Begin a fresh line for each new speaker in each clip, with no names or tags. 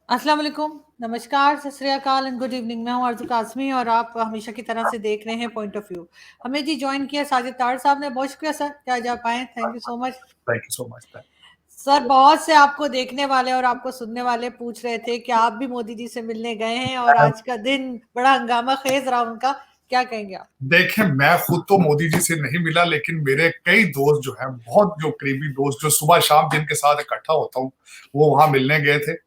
अस्सलाम वालेकुम, नमस्कार, सत श्री अकाल एंड गुड इवनिंग। मैं हूँ आरज़ू काज़मी और आप हमेशा की तरह से देख रहे हैं पॉइंट ऑफ व्यू। हमें जी जॉइन किया साजिद तार साहब ने, बहुत शुक्रिया सर कि आज आप आए, thank you so much.
Thank you so much.
Sir बहुत से आपको देखने वाले और आपको सुनने वाले पूछ रहे थे कि आप भी मोदी जी से मिलने गए हैं और आज का दिन बड़ा हंगामा खेज रहा उनका, क्या कहेंगे आप?
देखें, मैं खुद तो मोदी जी से नहीं मिला, लेकिन मेरे कई दोस्त जो हैं, बहुत जो करीबी दोस्त जो सुबह शाम जिनके साथ इकट्ठा होता हूँ, वो वहां मिलने गए थे।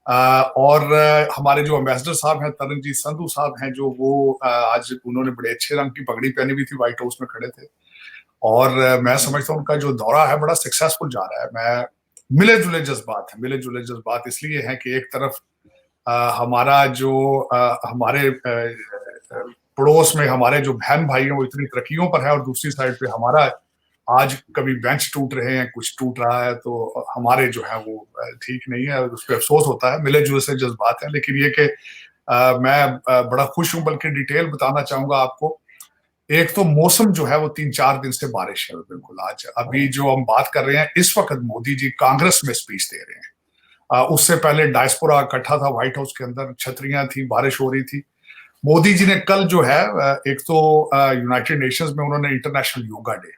और हमारे जो एम्बेसडर साहब हैं, तरनजीत संधू साहब हैं, जो वो आज उन्होंने बड़े अच्छे रंग की पगड़ी पहनी हुई थी, व्हाइट हाउस में खड़े थे। और मैं समझता हूँ उनका जो दौरा है बड़ा सक्सेसफुल जा रहा है। मैं मिले जुले जज्बात हैं, मिले जुले जज्बात इसलिए हैं कि एक तरफ हमारा जो हमारे पड़ोस में हमारे जो बहन भाई हैं वो इतनी तरक्कियों पर है, और दूसरी साइड पे हमारा आज कभी बेंच टूट रहे हैं, कुछ टूट रहा है, तो हमारे जो है वो ठीक नहीं है, उस पर अफसोस होता है। मिले जुले से जज्बात हैं, लेकिन ये कि मैं बड़ा खुश हूं, बल्कि डिटेल बताना चाहूंगा आपको। एक तो मौसम जो है वो 3-4 दिन से बारिश है, बिल्कुल। आज अभी जो हम बात कर रहे हैं, इस वक्त मोदी जी कांग्रेस में स्पीच दे रहे हैं। उससे पहले डायस्पोरा इकट्ठा था व्हाइट हाउस के अंदर, छतरियां थी, बारिश हो रही थी। मोदी जी ने कल जो है एक तो यूनाइटेड नेशंस में उन्होंने इंटरनेशनल योगा डे,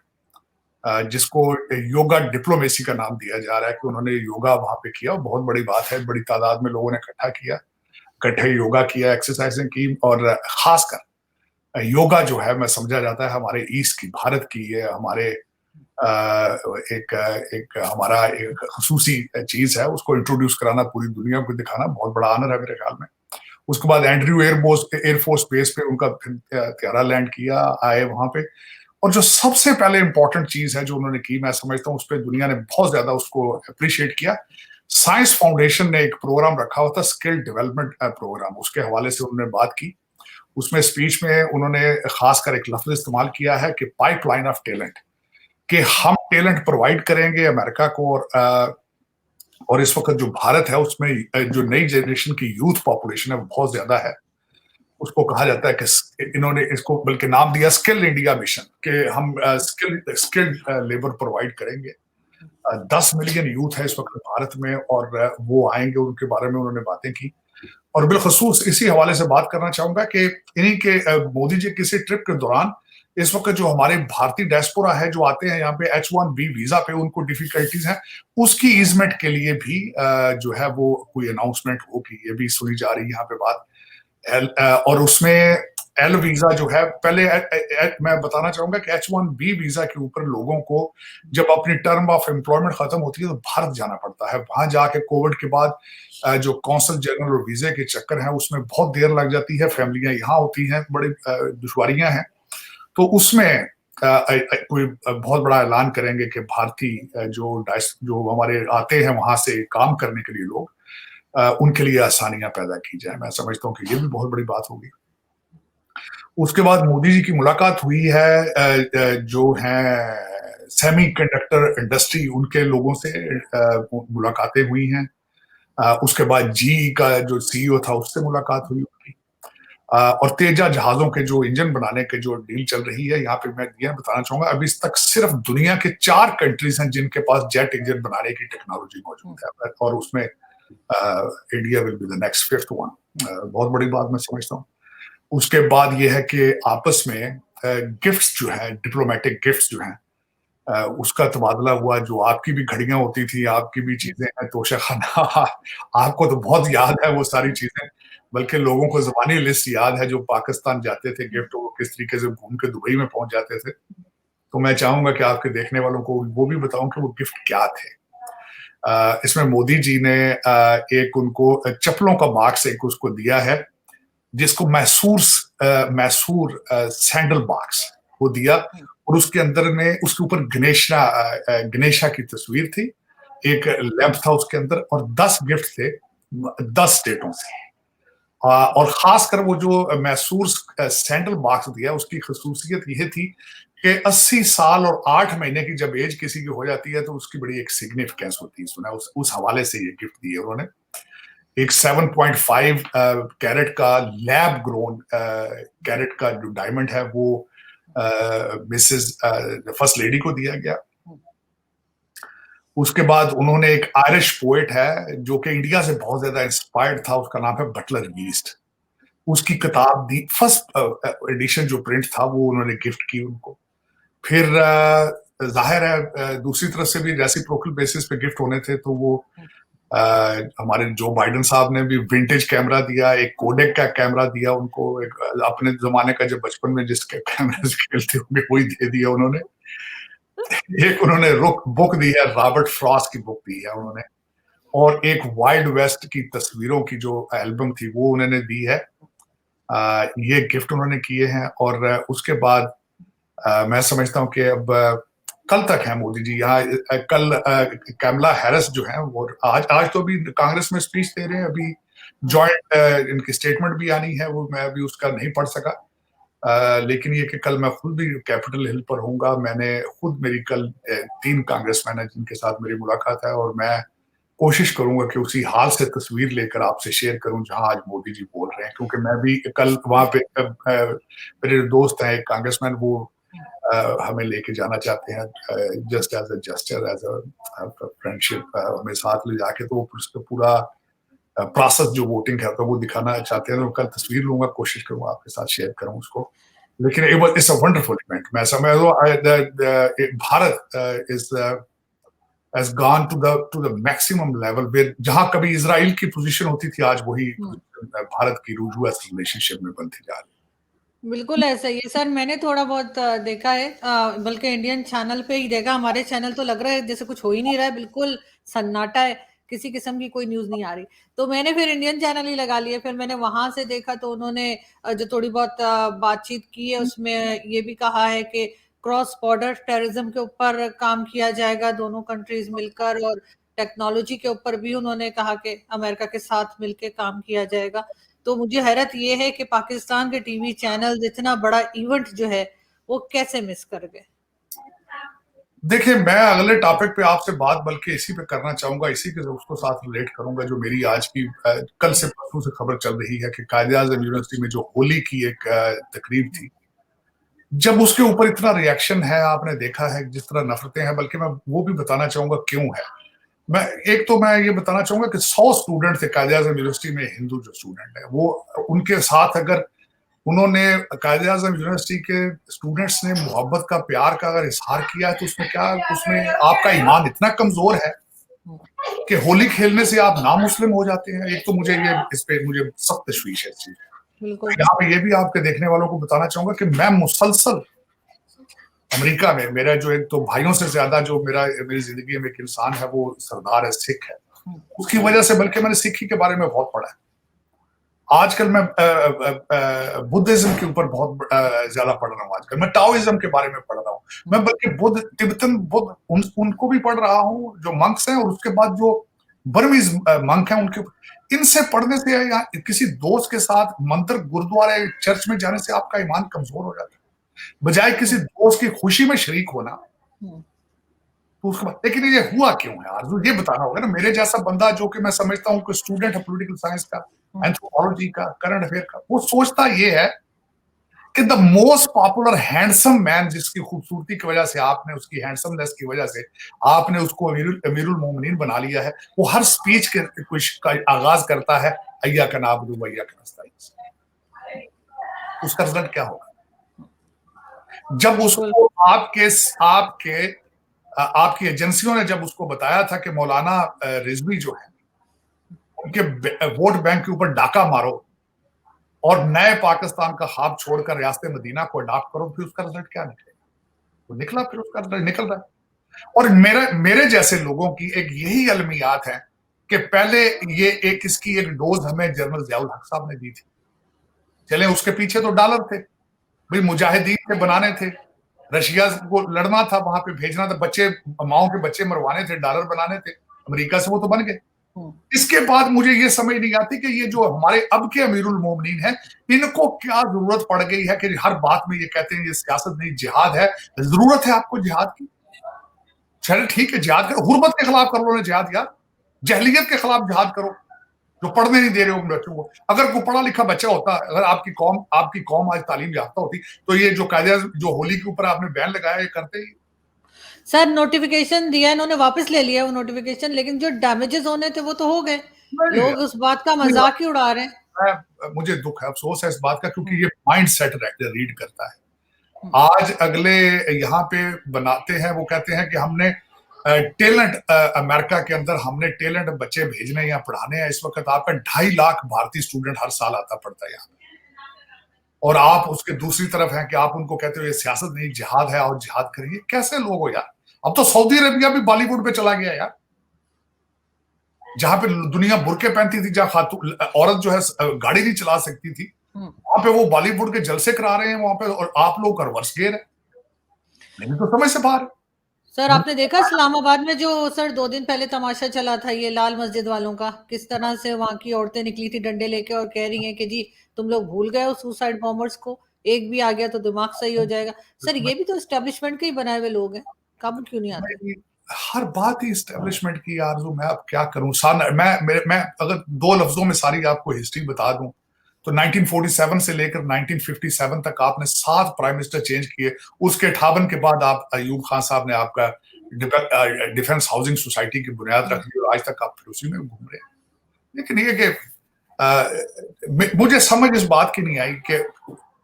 जिसको योगा डिप्लोमेसी का नाम दिया जा रहा है, कि उन्होंने योगा वहां पे किया। बहुत बड़ी बात है, बड़ी तादाद में लोगों ने इकट्ठा किया, इकट्ठे योगा किया, एक्सरसाइजें की। और खासकर योगा जो है, मैं समझा जाता है हमारे ईस्ट की, भारत की, ये हमारे एक एक हमारा एक खसूसी चीज है, उसको इंट्रोड्यूस कराना, पूरी दुनिया को दिखाना बहुत बड़ा आनर है मेरे ख्याल में। उसके बाद एंड्रयू एयरफोर्स बेस पे उनका फिर त्यारा लैंड किया, आए वहां पे। और जो सबसे पहले इंपॉर्टेंट चीज है जो उन्होंने की, मैं समझता हूँ उस पर दुनिया ने बहुत ज्यादा उसको अप्रिशिएट किया। साइंस फाउंडेशन ने एक प्रोग्राम रखा हुआ था, स्किल डेवलपमेंट प्रोग्राम, उसके हवाले से उन्होंने बात की। उसमें स्पीच में उन्होंने खासकर एक लफ्ज इस्तेमाल किया है कि पाइपलाइन ऑफ टैलेंट, कि हम टैलेंट प्रोवाइड करेंगे अमेरिका को। और इस वक्त जो भारत है उसमें जो नई जनरेशन की यूथ पॉपुलेशन है वो बहुत ज्यादा है। उसको कहा जाता है कि इन्होंने इसको बल्कि नाम दिया स्किल इंडिया मिशन, कि हम स्किल्ड लेबर प्रोवाइड करेंगे। 10 मिलियन यूथ है इस वक्त भारत में, और वो आएंगे, उनके बारे में उन्होंने बातें की। और बिलखसूस इसी हवाले से बात करना चाहूंगा कि इन्हीं के मोदी जी किसी ट्रिप के दौरान इस वक्त जो हमारे भारतीय डायस्पोरा है जो आते हैं यहाँ पे H1B वीजा पे, उनको डिफिकल्टीज हैं, उसकी ईजमेंट के लिए भी जो है वो कोई अनाउंसमेंट होगी, ये भी सुनी जा रही है यहाँ पे बात। और उसमें एल वीजा जो है, पहले मैं बताना चाहूंगा कि H1B वीजा के ऊपर लोगों को जब अपनी टर्म ऑफ एम्प्लॉयमेंट खत्म होती है तो भारत जाना पड़ता है। वहां जाके कोविड के बाद जो कौंसल जनरल और वीजे के चक्कर है उसमें बहुत देर लग जाती है, फैमिलियां यहाँ होती हैं, बड़ी दुश्वारियां हैं। तो उसमें कोई बहुत बड़ा ऐलान करेंगे कि भारतीय जो हमारे आते हैं वहां से काम करने के लिए लोग, उनके लिए आसानियां पैदा की जाए। मैं समझता हूँ कि ये भी बहुत बड़ी बात होगी। उसके बाद मोदी जी की मुलाकात हुई है जो है सेमी कंडक्टर इंडस्ट्री, उनके लोगों से मुलाकातें हुई हैं। उसके बाद जी का जो सीईओ था उससे मुलाकात हुई उनकी। और तेजा जहाजों के जो इंजन बनाने के जो डील चल रही है, यहाँ पे मैं ये बताना चाहूंगा, अभी तक सिर्फ दुनिया के 4 कंट्रीज हैं जिनके पास जेट इंजन बनाने की टेक्नोलॉजी मौजूद है, और उसमें India will be the next 5th one. बहुत बड़ी बात मैं समझता हूँ। उसके बाद ये है कि आपस में गिफ्ट्स जो है, डिप्लोमेटिक गिफ्ट्स जो हैं, उसका तबादला हुआ। जो आपकी भी घड़ियां होती थी, आपकी भी चीजें हैं, तोशा खाना आपको तो बहुत याद है वो सारी चीजें, बल्कि लोगों को ज़बानी लिस्ट याद है जो पाकिस्तान जाते थे गिफ्ट, वो किस तरीके से घूम के दुबई में पहुंच जाते थे। तो मैं चाहूंगा कि आपके देखने वालों को वो भी बताऊं कि वो गिफ्ट क्या थे। इसमें मोदी जी ने एक उनको चप्पलों का बॉक्स एक उसको दिया है, जिसको मैसूर सैंडल बॉक्स वो दिया। और उसके अंदर में उसके ऊपर गणेशा की तस्वीर थी, एक लैंप था उसके अंदर, और 10 गिफ्ट थे 10 स्टेटों से। और खासकर वो जो मैसूर सैंडल बॉक्स दिया, उसकी खसूसियत यह थी कि 80 साल और 8 महीने की जब एज किसी की हो जाती है तो उसकी बड़ी एक सिग्निफिकेंस होती है। सुना उस हवाले से ये गिफ्ट दिए उन्होंने। एक 7.5 कैरेट का लैब ग्रोन कैरेट का जो डायमंड है वो मिसेस फर्स्ट लेडी को दिया गया। उसके बाद उन्होंने एक आयरिश पोएट है जो कि इंडिया से बहुत ज्यादा इंस्पायर्ड था, उसका नाम है बटलर ईस्ट। उसकी किताब दी, फर्स्ट एडिशन जो प्रिंट था वो उन्होंने गिफ्ट की उनको। फिर जाहिर है दूसरी तरफ से भी रेसिप्रोकल बेसिस पे गिफ्ट होने थे, तो वो हमारे जो बाइडेन साहब ने भी विंटेज कैमरा दिया, एक कोडेक का कैमरा दिया उनको, एक अपने जमाने का जो बचपन में जिसके कैमरे से खेलते होंगे वही दे दिया उन्होंने। एक उन्होंने बुक दी है, रॉबर्ट फ्रॉस्ट की बुक दी है उन्होंने, और एक वाइल्ड वेस्ट की तस्वीरों की जो एल्बम थी वो उन्होंने दी है। ये गिफ्ट उन्होंने किए हैं। और उसके बाद मैं समझता हूं कि अब कल तक है मोदी जी यहाँ। कल कैमला हैरिस जो है वो आज तो अभी कांग्रेस में स्पीच दे रहे हैं, अभी जॉइंट इनकी स्टेटमेंट भी आनी है, वो मैं अभी उसका नहीं पढ़ सका। लेकिन ये कि कल मैं खुद भी कैपिटल हिल पर होऊंगा। मैंने खुद, मेरी कल 3 कांग्रेसमैन है जिनके साथ मेरी मुलाकात है, और मैं कोशिश करूंगा कि उसी हाल से तस्वीर लेकर आपसे शेयर करूं जहां आज मोदी जी बोल रहे हैं, क्योंकि मैं भी कल वहां पे मेरे दोस्त हैं एक कांग्रेसमैन, वो हमें लेके जाना चाहते हैं just as a gesture, as a friendship, हमें साथ ले जाके, तो उसका पूरा प्रोसेस जो वोटिंग है तो वो दिखाना चाहते हैं। तो कल तस्वीर लूंगा, कोशिश करूंगा आपके साथ शेयर करूं उसको। लेकिन इट्स अ वंडरफुल इवेंट। मैं समझ Bharat is has gone to the maximum level where जहां कभी इजराइल की पोजीशन होती थी, आज वही भारत की यूएस रिलेशनशिप में बनती जा रही है।
बिल्कुल ऐसा ही है सर, मैंने थोड़ा बहुत देखा है, बल्कि इंडियन चैनल पे ही देखा। हमारे चैनल तो लग रहा है जैसे कुछ हो ही नहीं रहा है, बिल्कुल सन्नाटा है, किसी किस्म की कोई न्यूज नहीं आ रही। तो मैंने फिर इंडियन चैनल ही लगा लिया। फिर मैंने वहां से देखा तो उन्होंने जो थोड़ी बहुत बातचीत की है उसमें ये भी कहा है कि क्रॉस बॉर्डर टेररिज्म के ऊपर काम किया जाएगा दोनों कंट्रीज मिलकर, और टेक्नोलॉजी के ऊपर भी उन्होंने कहा कि अमेरिका के साथ मिलकर काम किया जाएगा। तो मुझे हैरत ये है कि पाकिस्तान के टीवी चैनल इतना बड़ा इवेंट जो है वो कैसे मिस कर गए।
देखिए, मैं अगले टॉपिक पे आपसे बात बल्कि इसी पे करना चाहूंगा, इसी के उसको साथ रिलेट करूंगा जो मेरी आज की कल से परसों से खबर चल रही है कि कायद-ए-आज़म यूनिवर्सिटी में जो होली की एक तकरीब थी, जब उसके ऊपर इतना रिएक्शन है, आपने देखा है जिस तरह नफरतें हैं, बल्कि मैं वो भी बताना चाहूंगा क्यों है। मैं ये बताना चाहूंगा कि 100 स्टूडेंट थे कायद-ए-आज़म यूनिवर्सिटी में, हिंदू जो स्टूडेंट है वो, उनके साथ अगर उन्होंने कायद-ए-आज़म यूनिवर्सिटी के स्टूडेंट्स ने मोहब्बत का, प्यार का अगर इजहार किया है, तो उसमें आपका ईमान इतना कमजोर है कि होली खेलने से आप नामुस्लिम हो जाते हैं। एक तो मुझे इस पे मुझे सख्त तशवीश है इस चीज। यहाँ पे ये भी आपके देखने वालों को बताना चाहूंगा कि मैं मुसलसल अमेरिका में, मेरा जो एक तो भाइयों से ज्यादा जो मेरी जिंदगी में एक इंसान है वो सरदार है, सिख है। उसकी वजह से बल्कि मैंने सिखी के बारे में बहुत पढ़ा है। आजकल मैं बुद्धिज्म के ऊपर बहुत ज्यादा पढ़ रहा हूँ। आजकल मैं टाओइज्म के बारे में पढ़ रहा हूँ। मैं बल्कि तिब्बतन बुद्ध उनको भी पढ़ रहा हूँ जो मंक्स हैं, और उसके बाद जो बर्मीज मंक हैं उनके, इनसे पढ़ने से या किसी दोस्त के साथ मंदिर, गुरुद्वारे, चर्च में जाने से आपका ईमान कमजोर हो जाता है, बजाय किसी दोस्त की खुशी में शरीक होना। तो उसके बाद, लेकिन ये हुआ क्यों है आरज़ू, ये बताना होगा ना। मेरे जैसा बंदा जो कि मैं समझता हूँ कि स्टूडेंट है पॉलिटिकल साइंस का, एंथ्रोपोलॉजी का, करंट अफेयर का, वो सोचता ये है कि the most popular handsome man, जिसकी खूबसूरती की वजह से आपने, उसकी हैंडसमनेस की वजह से आपने उसको अमीरुल मोमिनीन बना लिया है, वो हर स्पीच के कुछ का आगाज करता है अय्या का नाबुदु व अय्या का नस्तईन। उसका रिजल्ट क्या होगा जब उसको आपकी एजेंसियों ने जब उसको बताया था कि मौलाना रिजवी जो है उनके वोट बैंक के ऊर डाका मारो और नए पाकिस्तान का ख्वाब छोड़कर रियासत मदीना को अडॉप्ट करो, फिर उसका रिजल्ट क्या निकलेगा? वो निकला, फिर उसका रिजल्ट निकल रहा है। और मेरे जैसे लोगों की एक यही अलमियात है कि पहले इसकी एक डोज हमें जनरल ज़ियाउल हक साहब ने दी थी। चले, उसके पीछे तो डॉलर थे भाई, मुजाहिदीन के बनाने थे, रशिया को लड़ना था, वहां पे भेजना था, बच्चे, माओ के बच्चे मरवाने थे, डॉलर बनाने थे, अमेरिका से वो तो बन गए। इसके बाद मुझे ये समझ नहीं आती कि ये जो हमारे अब के अमीरुल मोमिनीन हैं, इनको क्या जरूरत पड़ गई है कि हर बात में ये कहते हैं ये सियासत नहीं, जिहाद है। जरूरत है आपको जिहाद की? चलो ठीक है, जिहाद करो, गुर्बत के खिलाफ कर लो ना जिहाद यार, जहलियत के खिलाफ जिहाद करो, जो पढ़ने नहीं दे रहे हो बच्चों को। अगर कोई पढ़ा लिखा बच्चा होता, अगर आपकी कौम आज तालीम याफ्ता होती, तो ये जो कायदे जो होली के ऊपर आपने बैन लगाया ये करते ही।
सर नोटिफिकेशन दिया इन्होंने, वापस ले लिया वो नोटिफिकेशन, लेकिन जो डैमेजेस होने थे वो तो हो गए।
नहीं,
लोग उस बात का मजाक ही उड़ा रहे हैं।
मुझे दुख है, अफसोस है इस बात का, क्योंकि ये माइंड सेट रीड करता है।
हम्म,
आज अगले यहाँ पे बनाते हैं, वो कहते हैं कि हमने टैलेंट, अमेरिका के अंदर हमने टैलेंट बच्चे भेजने या पढ़ाने हैं। इस वक्त आपका 2.5 लाख भारतीय स्टूडेंट हर साल आता पढ़ता है यहाँ, और आप उसके दूसरी तरफ हैं कि आप उनको कहते हो ये सियासत नहीं जिहाद है, और जिहाद करिए। कैसे लोग हो यार? अब तो सऊदी अरबिया भी बॉलीवुड पे चला गया यार, जहां पे दुनिया बुरके पहनती थी, जहां खातून औरत जो है गाड़ी नहीं चला सकती थी, वहां पे वो बॉलीवुड के जलसे करा रहे हैं वहां पे, और आप लोग रिवर्स गेयर है। नहीं तो समझ से बाहर।
सर आपने देखा इस्लामाबाद में जो सर 2 दिन पहले तमाशा चला था ये लाल मस्जिद वालों का, किस तरह से वहां की औरतें निकली थी डंडे लेके और कह रही हैं कि जी तुम लोग भूल गए हो सुसाइड बॉम्बर्स को, एक भी आ गया तो दिमाग सही हो जाएगा। सर ये भी तो एस्टेब्लिशमेंट के ही बनाए हुए लोग हैं, काबू क्यों नहीं आते?
हर बात ही एस्टेब्लिशमेंट की आरज़ू। मैं अब क्या करूं? मैं अगर 2 लफ्जों में सारी आपको हिस्ट्री बता दूं तो 1947 से लेकर 1957 तक आपने 7 प्राइम मिनिस्टर चेंज किए। उसके 58 के बाद आप अयूब खान साहब ने आपका डिफेंस हाउसिंग सोसाइटी की बुनियाद रख ली, और आज तक आप फिर उसी में घूम रहे हैं। लेकिन ये कि मुझे समझ इस बात की नहीं आई कि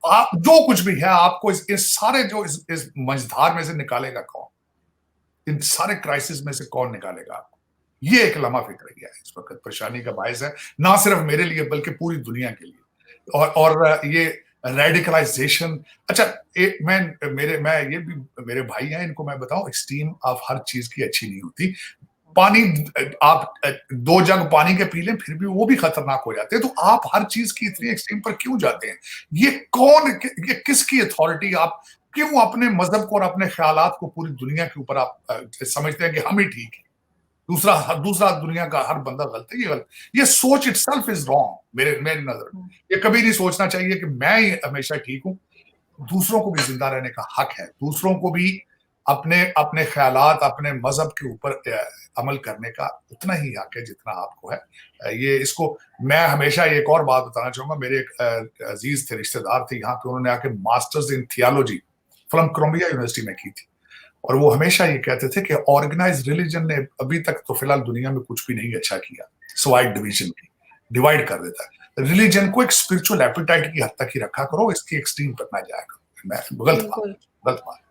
आप जो कुछ भी है आपको इस सारे जो इस मझधार में से निकालेगा कौन? इन सारे क्राइसिस में से कौन निकालेगा आपको? ये एक लम्हा फिक्र गया है, इस वक्त परेशानी का बायस है, ना सिर्फ मेरे लिए बल्कि पूरी दुनिया के लिए। और ये रेडिकलाइजेशन, अच्छा मैं ये भी, मेरे भाई हैं, इनको मैं बताऊं, एक्सट्रीम ऑफ हर चीज की अच्छी नहीं होती। पानी, आप 2 जग पानी के पी लें फिर भी वो भी खतरनाक हो जाते हैं, तो आप हर चीज की इतनी एक्सट्रीम पर क्यों जाते हैं? ये ये किसकी अथॉरिटी? आप क्यों अपने मजहब को और अपने ख्यालात को पूरी दुनिया के ऊपर आप समझते हैं कि हम ही ठीक है, दूसरा दूसरा दुनिया का हर बंदा गलत है? ये गलत, ये सोच इटसेल्फ इज रॉन्ग मेरी नजर में। ये कभी नहीं सोचना चाहिए कि मैं ही हमेशा ठीक हूं। दूसरों को भी जिंदा रहने का हक है, दूसरों को भी अपने अपने ख्यालात, अपने मजहब के ऊपर अमल करने का उतना ही हक है जितना आपको है। ये इसको मैं हमेशा एक और बात बताना चाहूंगा। मेरे एक अजीज थे, रिश्तेदार थे यहाँ पे, उन्होंने आके masters in theology from Columbia University में की थी, और वो हमेशा ये कहते थे कि ऑर्गेनाइज रिलीजन ने अभी तक तो फिलहाल दुनिया में कुछ भी नहीं अच्छा किया सिवाय डिवीजन की, डिवाइड कर देता है। रिलीजन को एक स्पिरिचुअल एपिटाइट की हद तक ही रखा करो, इसकी एक्सट्रीम पर ना जाया करो। मैं गलत बात।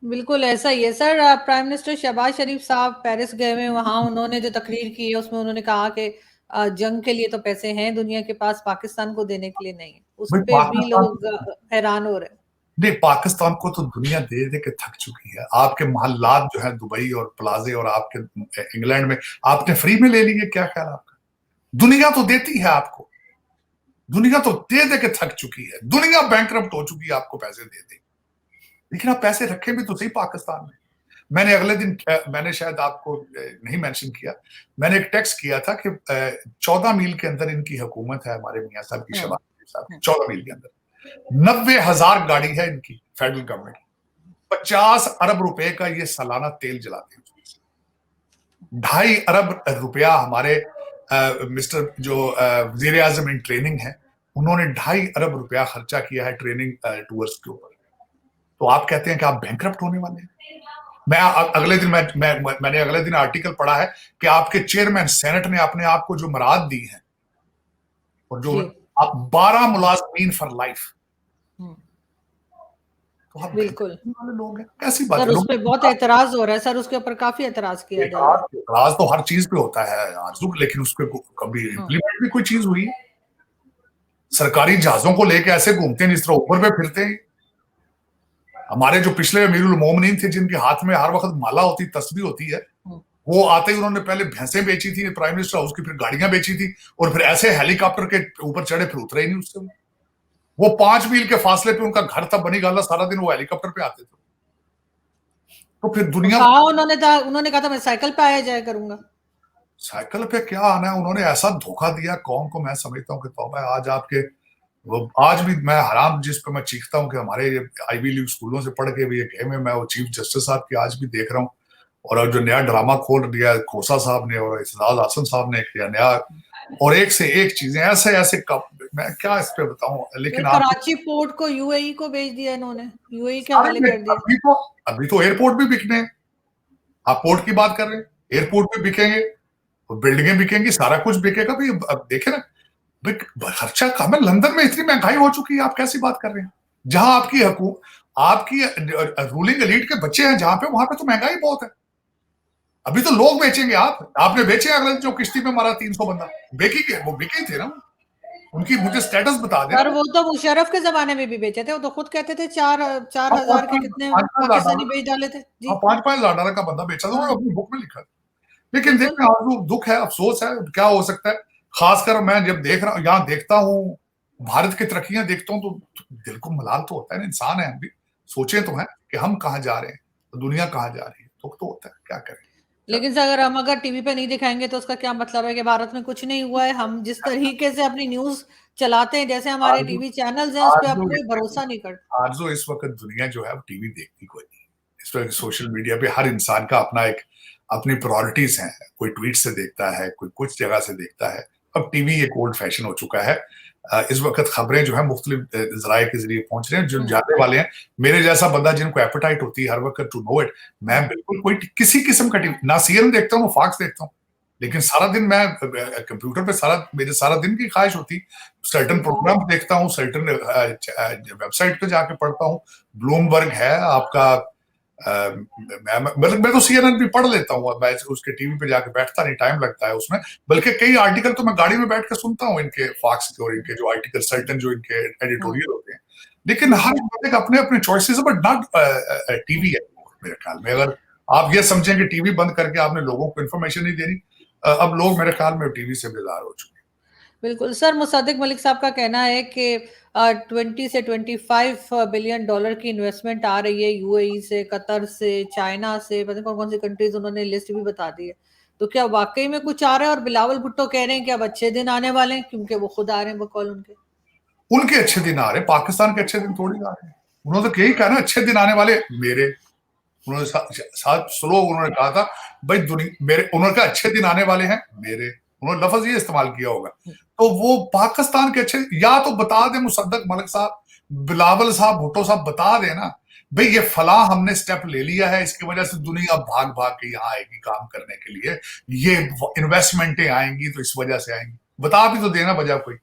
बिल्कुल ऐसा ही है सर। प्राइम मिनिस्टर शहबाज शरीफ साहब पेरिस गए हुए, वहां उन्होंने जो तकरीर की है उसमें उन्होंने कहा कि जंग के लिए तो पैसे हैं दुनिया के पास, पाकिस्तान को देने के लिए नहीं है। उस
भाई
पे भी
पाकिस्तान,
लोग हैरान हो रहे हैं।
नहीं, पाकिस्तान को तो दुनिया दे दे के थक चुकी है। आपके मोहल्लात जो है दुबई और प्लाजे और आपके इंग्लैंड में आपने फ्री में ले लिए, क्या ख्याल आपका? दुनिया तो देती है आपको, दुनिया तो दे दे के थक चुकी है, दुनिया बैंकरप्ट हो चुकी है आपको पैसे दे दे, लेकिन आप पैसे रखे भी तो सही पाकिस्तान में। मैंने अगले दिन, मैंने शायद आपको नहीं मेंशन किया, मैंने एक टेक्स्ट किया था कि 14 मील के अंदर इनकी हुकूमत है, हमारे मियाँ साहब की, शहबाज साहब की, 14 मील के अंदर 90,000 गाड़ी है इनकी, फेडरल गवर्नमेंट की। 50 अरब रुपए का ये सालाना तेल जलाते हैं। 2.5 अरब रुपया हमारे मिस्टर जो वजीर आजम इन ट्रेनिंग है, उन्होंने 2.5 अरब रुपया खर्चा किया है ट्रेनिंग टूर्स के ऊपर। तो आप कहते हैं कि आप बैंकरप्ट होने वाले हैं? मैंने अगले दिन आर्टिकल पढ़ा है कि आपके चेयरमैन सेनेट ने अपने आप को जो मराद दी है, और जो आप 12 मुलाजमीन फॉर लाइफ, तो आप
बिल्कुल
वाले लोग हैं, कैसी बात
सर
है?
उस पे बहुत एतराज हो रहा है सर, उसके ऊपर काफी एतराज किया जा रहा है।
एतराज तो हर चीज पे होता है आरज़ू, लेकिन उस पर कभी इम्प्लीमेंट भी कोई चीज हुई है? सरकारी जहाजों को लेके ऐसे घूमते हैं जिस तरह ऊपर पे फिरते हैं। हमारे जो पिछले अमीरुल मोमिनीन थे, जिनके हाथ में हर वक्त माला होती, तस्बीह होती है, वो आते ही उन्होंने पहले भैंसें बेची थी प्राइम मिनिस्टर हाउस की, फिर गाड़ियां बेची थी, और फिर ऐसे हेलीकॉप्टर के ऊपर चढ़े, फिर उतरे ही नहीं उससे। वो 5 मील के फासले पे उनका घर था बनी गाला, सारा दिन वो हेलीकॉप्टर पे आते थे। तो फिर दुनिया
उन्होंने कहा था मैं साइकिल पे आया जाया करूंगा।
साइकिल पे क्या आना है? उन्होंने ऐसा धोखा दिया कौम को, मैं समझता हूँ कि तौबा है। आज आपके आज भी मैं हराम जिस पे मैं चीखता हूँ कि हमारे आईवी लीग स्कूलों से पढ़ के भी गए में, मैं वो चीफ जस्टिस साहब की आज भी देख रहा हूँ, और जो नया ड्रामा खोल दिया खोसा साहब ने और इस्लाज हसन साहब ने किया नया, और एक से एक चीजें ऐसे ऐसे मैं क्या इस पे बताऊं। लेकिन
कराची पोर्ट को यूएई को भेज दिया इन्होंने, यूएई के हवाले कर दिया।
अभी तो एयरपोर्ट भी बिकने हैं। आप पोर्ट की बात कर रहे हैं, एयरपोर्ट पे बिकेंगे, बिल्डिंगें बिकेंगी, सारा कुछ बिकेगा। भाई अब देखे ना, खर्चा कम है। लंदन में इतनी महंगाई हो चुकी है, आप कैसी बात कर रहे हैं? जहां आपकी रूलिंग एलीट के बच्चे हैं जहां पे, वहां पे तो महंगाई बहुत है। अभी तो लोग बेचेंगे, आपने बेचे अगले जो किश्ती में मारा 300 बंदा, बेकी वो बिके थे ना, उनकी मुझे स्टेटस बता
पर
देना।
वो तो मुशर्रफ के जमाने में भी बेचे थे, वो तो खुद कहते थे 4,000 के कितने पाकिस्तानी बेच डाले थे जी।
$5,000 का बंदा बेचा था, वो
हाँ,
अपनी बुक में लिखा। लेकिन
बिल्कुल।
देखिए आरज़ू, दुख है, अफसोस है, क्या हो सकता है। खासकर मैं जब देख रहा हूँ, यहाँ देखता हूँ, भारत की तरक्कियां देखता हूँ, तो दिल को मलाल तो होता है ना, इंसान है हम भी, सोचे तो हैं कि हम कहाँ जा रहे हैं, तो दुनिया कहाँ जा रही है, दुख तो होता है, क्या करें।
लेकिन अगर हम टीवी पे नहीं दिखाएंगे तो उसका क्या मतलब है कि भारत में कुछ नहीं हुआ है। हम जिस तरीके से अपनी न्यूज चलाते हैं, जैसे हमारे
आरज़ू
टीवी चैनल्स हैं, उस पर आप
आरज़ू
कोई भरोसा नहीं कर।
आरज़ू इस वक्त दुनिया जो है, वो टीवी देखती कोई नहीं। इस वक्त सोशल मीडिया पे हर इंसान का अपनी प्रायोरिटीज हैं। कोई ट्वीट से देखता है, कोई कुछ जगह से देखता है। अब टीवी एक ओल्ड फैशन हो चुका है। इस वक्त खबरें जो है मुख्तलिफ जराये के जरिए पहुंच रहे हैं, जो जानने वाले हैं। मेरे जैसा बंदा जिनको एपेटाइट होती है हर वक्त टू नो इट, मैं बिल्कुल कोई किसी किस्म का टीवी ना, सीएनएन देखता हूँ, फॉक्स देखता हूँ, लेकिन सारा दिन मैं कंप्यूटर पे मेरे सारा दिन की ख्वाहिश होती, सर्टन प्रोग्राम देखता हूँ, सर्टन वेबसाइट पे जाके पढ़ता हूँ। ब्लूमबर्ग है आपका, मैं तो सीएनएन भी पढ़ लेता हूँ, मैं उसके टीवी पे जाके बैठता नहीं, टाइम लगता है उसमें। बल्कि कई आर्टिकल तो मैं गाड़ी में बैठ कर सुनता हूँ, इनके फॉक्स के और इनके जो आर्टिकल, सर्टन जो इनके एडिटोरियल होते हैं। लेकिन हर बंदे का अपने अपने चॉइसेस है, बट नॉट टीवी है मेरे ख्याल में। अगर आप ये समझें कि टीवी बंद करके आपने लोगों को इन्फॉर्मेशन नहीं देनी, अब लोग मेरे ख्याल में टीवी से बेजार हो चुके हैं।
बिल्कुल सर, मुसद्दिक मलिक साहब का कहना है कि 20 से 25 बिलियन डॉलर की इन्वेस्टमेंट आ रही है यूएई से, कतर से, चाइना से, पता नहीं कौन कौन सी कंट्रीज, उन्होंने लिस्ट भी बता दी है। तो क्या वाकई में कुछ आ रहा है? और बिलावल भुट्टो कह रहे हैं कि अब अच्छे दिन आने वाले हैं, क्योंकि वो खुद आ रहे हैं बकौल उनके।
उनके अच्छे दिन आ रहे, पाकिस्तान के अच्छे दिन थोड़ी आ रहे हैं। उन्होंने तो यही कहा ना, अच्छे दिन आने वाले मेरे। उन्होंने साथ स्लोग उन्होंने कहा था, भाई दुनिया मेरे, उन्होंने कहा अच्छे दिन आने वाले हैं मेरे, उन्होंने लफ्ज ये इस्तेमाल किया होगा। तो वो पाकिस्तान के अच्छे, या तो बता दे मुसद्दक मलिक साहब, बिलावल साहब, भुट्टो साहब, बता देना भाई ये फला हमने स्टेप ले लिया है, इसकी वजह से दुनिया भाग भाग के यहाँ आएगी काम करने के लिए, ये इन्वेस्टमेंटें आएंगी तो इस वजह से आएंगी। बता भी तो देना वजह कोई।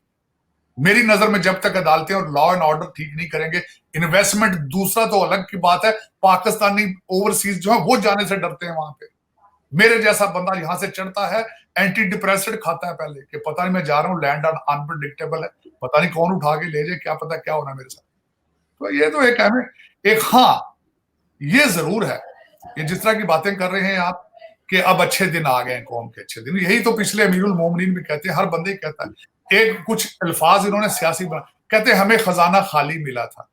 मेरी नजर में जब तक अदालतें और लॉ एंड ऑर्डर ठीक नहीं करेंगे, इन्वेस्टमेंट दूसरा तो अलग की बात है, पाकिस्तानी ओवरसीज जो है वो जाने से डरते हैं वहां पे। मेरे जैसा बंदा यहां से चढ़ता है, एंटी डिप्रेसेंट खाता है पहले, कि पता नहीं मैं जा रहा हूं, लैंड अनप्रिडिक्टेबल है, पता नहीं कौन उठा के ले जाए, क्या पता क्या होना मेरे साथ। तो ये तो एक है, एक हाँ, ये जरूर है, ये जिस तरह की बातें कर रहे हैं आप कि अब अच्छे दिन आ गए, कौन के अच्छे दिन, यही तो पिछले अमीरुल मोमिनीन भी कहते हैं, हर बंदे ही कहता है। एक कुछ अल्फाज इन्होंने सियासी बना, कहते हैं हमें खजाना खाली मिला था।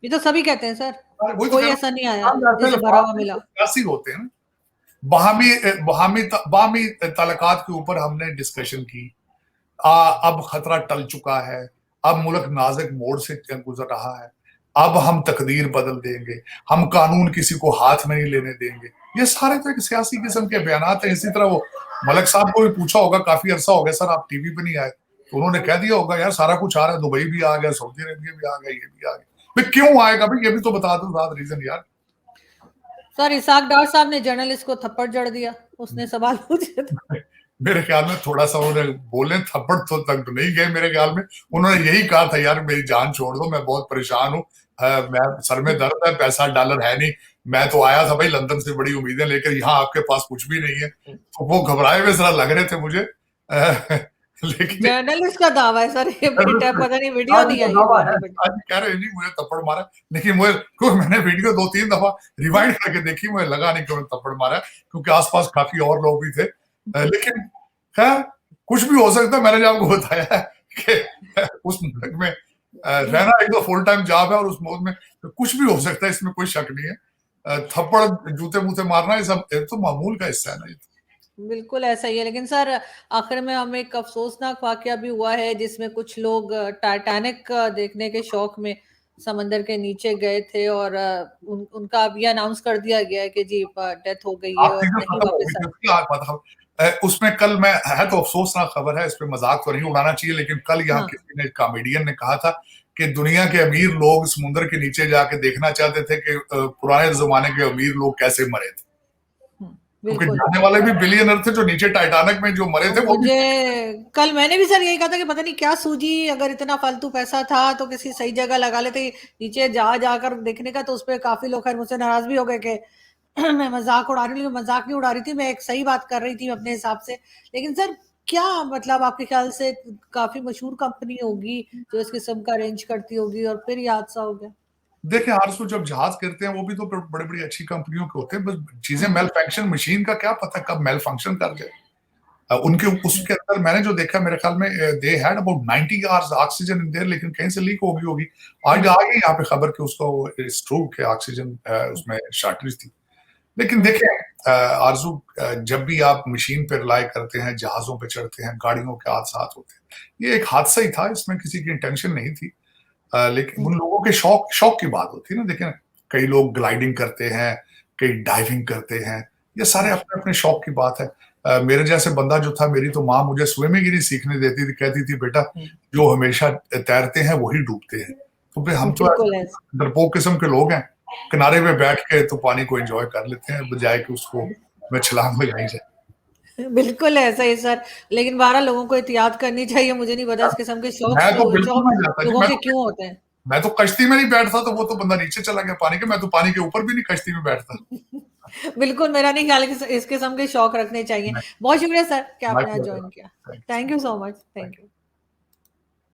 ये तो सभी कहते हैं सर,
वही तो
कोई
कह
ऐसा नहीं आया
रहा हूं,
जिसे भरा हुआ मिला।
सियासी होते हैं ना। बाहमी बाहमी बाहमी ताल्लुकात के ऊपर हमने डिस्कशन की। अब खतरा टल चुका है, अब मुल्क नाजुक मोड़ से गुजर रहा है, अब हम तकदीर बदल देंगे, हम कानून किसी को हाथ में नहीं लेने देंगे। ये सारे तो एक सियासी किस्म के बयानात हैं। इसी तरह वो मलिक साहब को भी पूछा होगा, काफी अरसा हो गया सर आप टीवी पे नहीं आए, तो उन्होंने कह दिया होगा यार सारा कुछ आ रहा है, दुबई भी आ गया, सऊदी अरेबिया भी आ गया, ये भी आ गया। भाई क्यों आएगा भाई, ये भी तो बता दो साथ रीजन यार।
सर इसाक डार साहब ने जर्नलिस्ट को थप्पड़ जड़ दिया, उसने सवाल पूछे थे।
मेरे ख्याल में थोड़ा सा उन्होंने बोले, थप्पड़ तो तक तो नहीं गए मेरे ख्याल में। उन्होंने यही कहा था यार मेरी जान छोड़ दो, मैं बहुत परेशान हूँ, मैं सर में दर्द है, पैसा डॉलर है नहीं, मैं तो आया था भाई लंदन से बड़ी उम्मीदें लेकर, यहाँ आपके पास कुछ भी नहीं है। तो वो घबराए हुए जरा लग रहे थे मुझे। लेकिन
जर्नलिस्ट का दावा है सर, ये बेटा पता नहीं वीडियो नहीं आई है।
आज कह रहे नहीं मुझे थप्पड़ मारा, लेकिन मुझे, क्योंकि मैंने वीडियो 2-3 दफा रिवाइंड करके देखी, मुझे लगा नहीं कि उन्होंने थप्पड़ मारा, क्योंकि आसपास काफी और लोग भी थे। लेकिन खैर कुछ भी हो सकता है। मैंने जो आपको बताया है कि उस मुल्क में रहना एक तो फुल टाइम जॉब है, और उस मुल्क में कुछ भी हो सकता है, इसमें कोई शक नहीं है। थप्पड़ जूते मूते मारना ये सब तो मामूल का हिस्सा है ना।
बिल्कुल ऐसा ही है। लेकिन सर आखिर में हमें एक अफसोसनाक वाकया भी हुआ है, जिसमें कुछ लोग टाइटैनिक देखने के शौक में समंदर के नीचे गए थे, और उनका अब ये अनाउंस कर दिया गया है कि जी डेथ हो गई है
आप
और
चीजें
नहीं
खत्म हो
वापस
गई थी, उसमें कल मैं, है तो अफसोसनाक खबर है, इस पे मजाक तो नहीं उड़ाना चाहिए, लेकिन कल यहाँ
हाँ।
किसी ने, कॉमेडियन ने कहा था कि दुनिया के अमीर लोग समुद्र के नीचे जाके देखना चाहते थे कि पुराने जमाने के अमीर लोग कैसे मरे थे। क्योंकि
बिल्कुल।
जाने वाले भी बिलियनर थे, जो नीचे टाइटैनिक में जो मरे थे वो भी।
मुझे कल मैंने भी सर यही कहा था कि पता नहीं क्या सूझी, अगर इतना फालतू पैसा था तो किसी सही जगह लगा लेते, नीचे जा जाकर देखने का। तो उस पे काफ़ी लोग खैर मुझसे नाराज़ भी हो गए कि मैं मज़ाक उड़ा रही हूँ, लेकिन मज़ाक नहीं उड़ा रही थी, मैं एक सही बात कर रही थी अपने हिसाब से। लेकिन सर क्या मतलब आपके ख़्याल से काफ़ी मशहूर कंपनी होगी जो इस किस्म का अरेंज करती होगी और फिर ये हादसा हो गया?
देखिए आरसू जब जहाज गिरते हैं वो भी तो बड़े बड़ी अच्छी कंपनियों के होते हैं, बस चीजें
हुँ,
मेल फंक्शन, मशीन का क्या पता कब मेल फंक्शन कर जाए। उनके
हुँ,
उसके अंदर मैंने जो देखा मेरे ख्याल में they had about 90 hours oxygen in their, लेकिन कहीं से लीक हो गई होगी। आज
हुँ,
आ गई यहाँ पे खबर कि उसको स्ट्रोक के ऑक्सीजन उसमें शॉर्टेज थी। लेकिन
हुँ,
देखें आरजू, जब भी आप मशीन पे रिलाई करते हैं, जहाजों पे चढ़ते हैं, गाड़ियों के हादसात होते हैं, ये एक हादसा ही था, इसमें किसी की इंटेंशन नहीं थी। लेकिन
हुँ,
उन लोगों के शौक शौक की बात होती है ना। देखें कई लोग ग्लाइडिंग करते हैं, कई डाइविंग करते हैं, ये सारे
हुँ,
अपने अपने शौक की बात है। मेरे जैसे बंदा जो था, मेरी तो माँ मुझे स्विमिंग ही नहीं सीखने देती थी, कहती थी बेटा
हुँ,
जो हमेशा तैरते हैं वही डूबते हैं। तो फिर हम तो
बिल्कुल
ऐसे
ऐसा।
डरपोक किस्म के लोग हैं, किनारे पे बैठ के तो पानी को एंजॉय कर लेते हैं बजाय कि उसको में छलांग लगाई जाए।
बिल्कुल ऐसा ही सर, लेकिन बहरहाल लोगों को एहतियात करनी चाहिए। मुझे नहीं पता इस किस्म के
मैं तो बिल्कुल
शौक
नहीं जाता जी,
लोगों के क्यों होते हैं।
मैं तो कश्ती में नहीं बैठता, तो वो तो बंदा नीचे चला गया पानी के, मैं तो पानी के ऊपर भी नहीं कश्ती में बैठता।
बिल्कुल, मेरा नहीं ख्याल है कि इस किस्म के शौक रखने चाहिए। बहुत शुक्रिया सर कि
माय
आपने आज
प्लेज़र।
जॉइन किया।
Thank
thank you so much.
You.
Thank you.